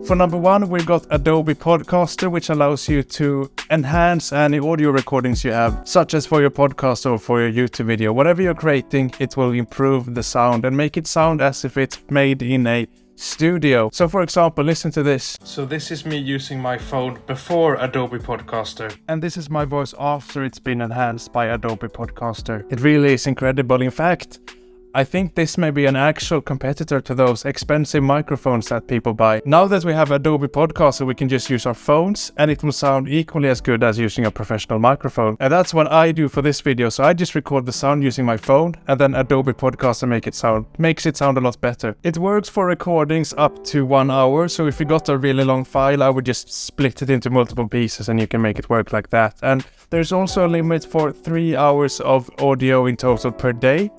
For number 1, we've got Adobe Podcaster, which allows you to enhance any audio recordings you have, such as for your podcast or for your YouTube video. Whatever you're creating, it will improve the sound and make it sound as if it's made in a studio. So for example, listen to this. So this is me using my phone before Adobe Podcaster. And this is my voice after it's been enhanced by Adobe Podcaster. It really is incredible. In fact, I think this may be an actual competitor to those expensive microphones that people buy. Now that we have Adobe Podcaster, we can just use our phones and it will sound equally as good as using a professional microphone. And that's what I do for this video. So I just record the sound using my phone and then Adobe Podcaster makes it sound a lot better. It works for recordings up to 1 hour. So if you got a really long file, I would just split it into multiple pieces and you can make it work like that. And there's also a limit for 3 hours of audio in total per day.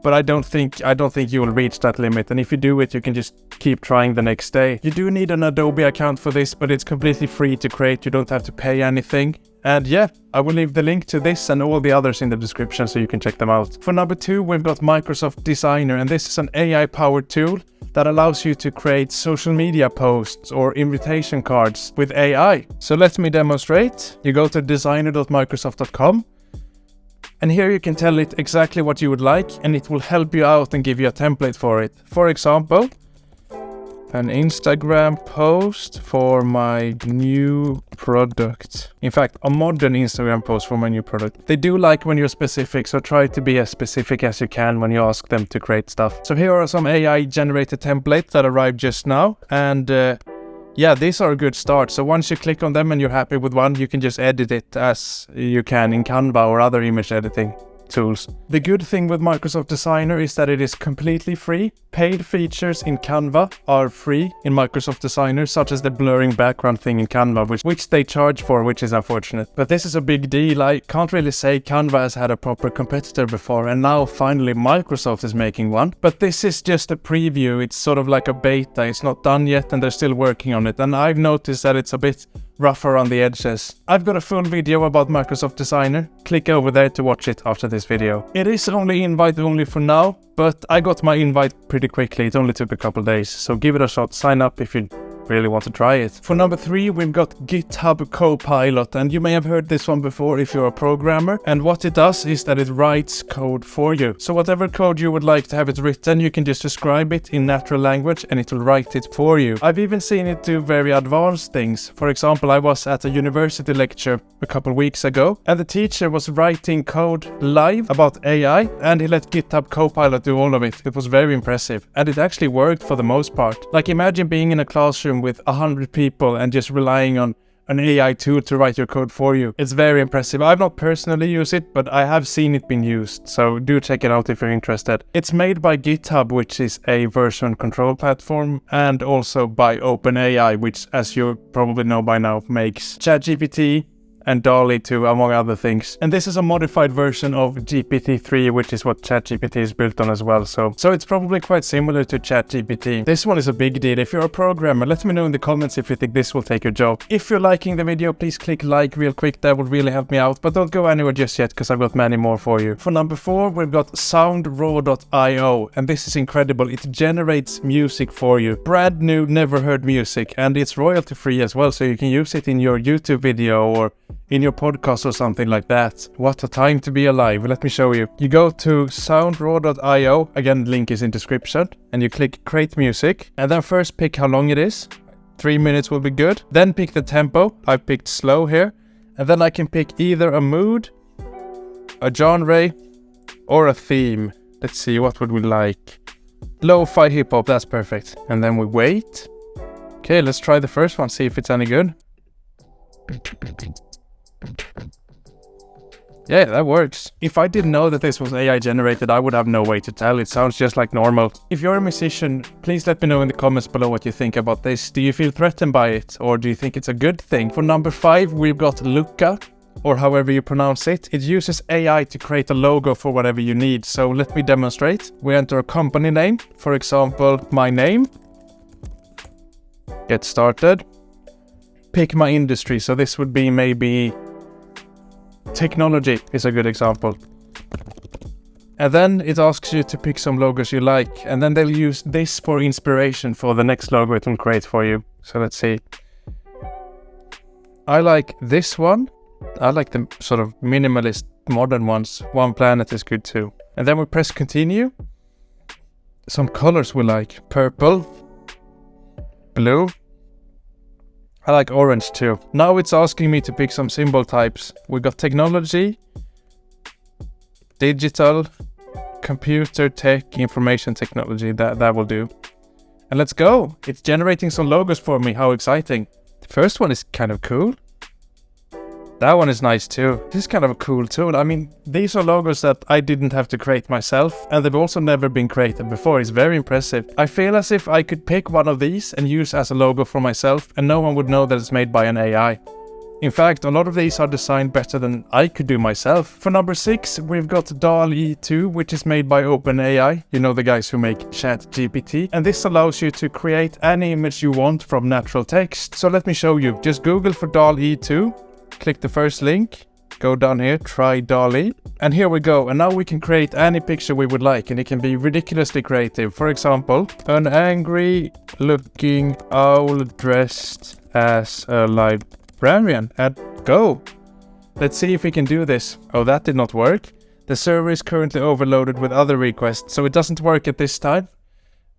But I don't think you will reach that limit, and if you do it, you can just keep trying the next day. You do need an Adobe account for this, but it's completely free to create. You don't have to pay anything. And yeah, I will leave the link to this and all the others in the description so you can check them out. For number 2, we've got Microsoft Designer, and this is an AI-powered tool that allows you to create social media posts or invitation cards with AI. So let me demonstrate. You go to designer.microsoft.com. And here you can tell it exactly what you would like and it will help you out and give you a template for it. For example, an Instagram post for my new product. In fact, a modern Instagram post for my new product. They do like when you're specific, so try to be as specific as you can when you ask them to create stuff. So here are some AI generated templates that arrived just now. And yeah, these are a good start. So once you click on them and you're happy with one, you can just edit it as you can in Canva or other image editing tools. The good thing with Microsoft Designer is that it is completely free. Paid features in Canva are free in Microsoft Designer, such as the blurring background thing in Canva, which they charge for, which is unfortunate. But this is a big deal. I can't really say Canva has had a proper competitor before, and now finally Microsoft is making one. But this is just a preview. It's sort of like a beta. It's not done yet and they're still working on it. And I've noticed that it's a bit rougher on the edges. I've got a full video about Microsoft Designer. Click over there to watch it after this video. It is only invite only for now, but I got my invite pretty quickly. It only took a couple days, so give it a shot. Sign up if you really want to try it. For number 3, we've got GitHub Copilot, and you may have heard this one before if you're a programmer. And what it does is that it writes code for you. So whatever code you would like to have it written, you can just describe it in natural language and it will write it for you. I've even seen it do very advanced things. For example, I was at a university lecture a couple weeks ago and the teacher was writing code live about AI and he let GitHub Copilot do all of it. It was very impressive and it actually worked for the most part. Like imagine being in a classroom with 100 people and just relying on an AI tool to write your code for you. It's very impressive. I've not personally used it, but I have seen it being used, so do check it out if you're interested. It's made by GitHub, which is a version control platform, and also by OpenAI, which, as you probably know by now, makes ChatGPT and DALL-E too, among other things. And this is a modified version of GPT-3, which is what ChatGPT is built on as well. So it's probably quite similar to ChatGPT. This one is a big deal. If you're a programmer, let me know in the comments if you think this will take your job. If you're liking the video, please click like real quick. That would really help me out. But don't go anywhere just yet, because I've got many more for you. For number 4, we've got Soundraw.io, and this is incredible. It generates music for you. Brand new, never heard music, and it's royalty free as well, so you can use it in your YouTube video or in your podcast or something like that. What a time to be alive. Let me show you. You go to soundraw.io, again link is in description, and you click create music, and then first pick how long it is. 3 minutes will be good. Then pick the tempo. I've picked slow here, and then I can pick either a mood, a genre, or a theme. Let's see, what would we like? Lo-fi hip-hop, that's perfect. And then we wait. Okay, let's try the first one, see if it's any good. Yeah, that works. If I didn't know that this was AI generated, I would have no way to tell. It sounds just like normal. If you're a musician, please let me know in the comments below what you think about this. Do you feel threatened by it, or do you think it's a good thing? For number 5, we've got Looka, or however you pronounce it. It uses AI to create a logo for whatever you need. So let me demonstrate. We enter a company name, for example, my name. Get started. Pick my industry. So this would be maybe technology is a good example. And then it asks you to pick some logos you like, and then they'll use this for inspiration for the next logo it will create for you. So let's see. I like this one. I like the sort of minimalist modern ones. One planet is good too. And then we press continue. Some colors we like. Purple. Blue. I like orange too. Now it's asking me to pick some symbol types. We got technology, digital, computer, tech, information technology. That will do. And let's go. It's generating some logos for me. How exciting. The first one is kind of cool. That one is nice too. This is kind of a cool tool. I mean, these are logos that I didn't have to create myself, and they've also never been created before. It's very impressive. I feel as if I could pick one of these and use as a logo for myself, and no one would know that it's made by an AI. In fact, a lot of these are designed better than I could do myself. For number 6, we've got DALL-E 2, which is made by OpenAI. You know, the guys who make ChatGPT. And this allows you to create any image you want from natural text. So let me show you. Just Google for DALL-E 2. Click the first link, go down here, try DALL-E, and here we go. And now we can create any picture we would like, and it can be ridiculously creative. For example, an angry looking owl dressed as a librarian, and go. Let's see if we can do this. Oh, that did not work. The server is currently overloaded with other requests, so it doesn't work at this time.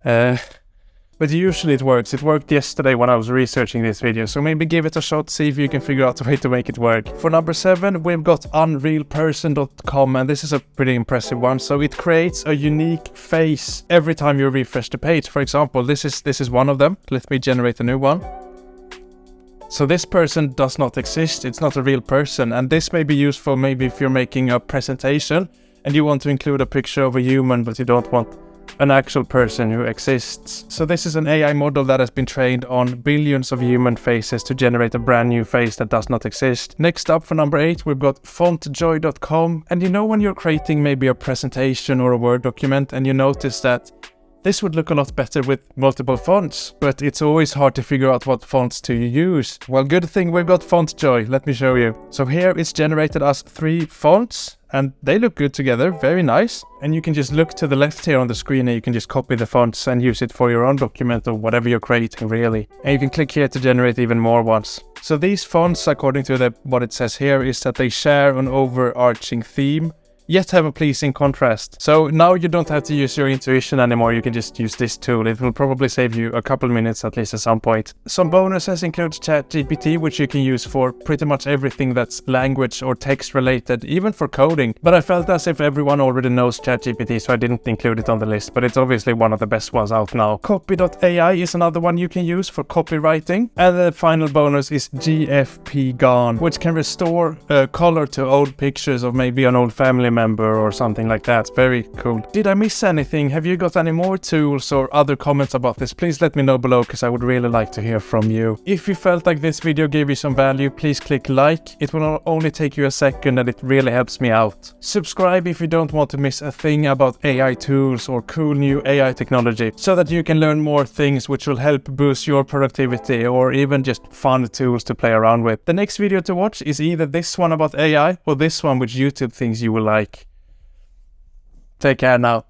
But usually it works. It worked yesterday when I was researching this video, so maybe give it a shot, see if you can figure out a way to make it work. For number 7, we've got unrealperson.com, and this is a pretty impressive one. So it creates a unique face every time you refresh the page. For example, this is one of them. Let me generate a new one. So this person does not exist. It's not a real person, and this may be useful maybe if you're making a presentation and you want to include a picture of a human, but you don't want an actual person who exists. So this is an AI model that has been trained on billions of human faces to generate a brand new face that does not exist. Next up, for number 8, we've got Fontjoy.com. And you know, when you're creating maybe a presentation or a Word document and you notice that this would look a lot better with multiple fonts, but it's always hard to figure out what fonts to use. Well, good thing we've got Fontjoy. Let me show you. So here it's generated us 3 fonts, and they look good together, very nice. And you can just look to the left here on the screen and you can just copy the fonts and use it for your own document or whatever you're creating, really. And you can click here to generate even more ones. So these fonts, according to what it says here, is that they share an overarching theme, yet have a pleasing contrast. So now you don't have to use your intuition anymore, you can just use this tool. It will probably save you a couple minutes at least at some point. Some bonuses include ChatGPT, which you can use for pretty much everything that's language or text related, even for coding. But I felt as if everyone already knows ChatGPT, so I didn't include it on the list, but it's obviously one of the best ones out now. Copy.ai is another one you can use for copywriting. And the final bonus is GFP Gone, which can restore color to old pictures of maybe an old family member or something like that. Very cool. Did I miss anything? Have you got any more tools or other comments about this? Please let me know below, because I would really like to hear from you. If you felt like this video gave you some value, please click like. It will only take you a second and it really helps me out. Subscribe if you don't want to miss a thing about AI tools or cool new AI technology, so that you can learn more things which will help boost your productivity or even just fun tools to play around with. The next video to watch is either this one about AI or this one with YouTube things you will like. Take care now.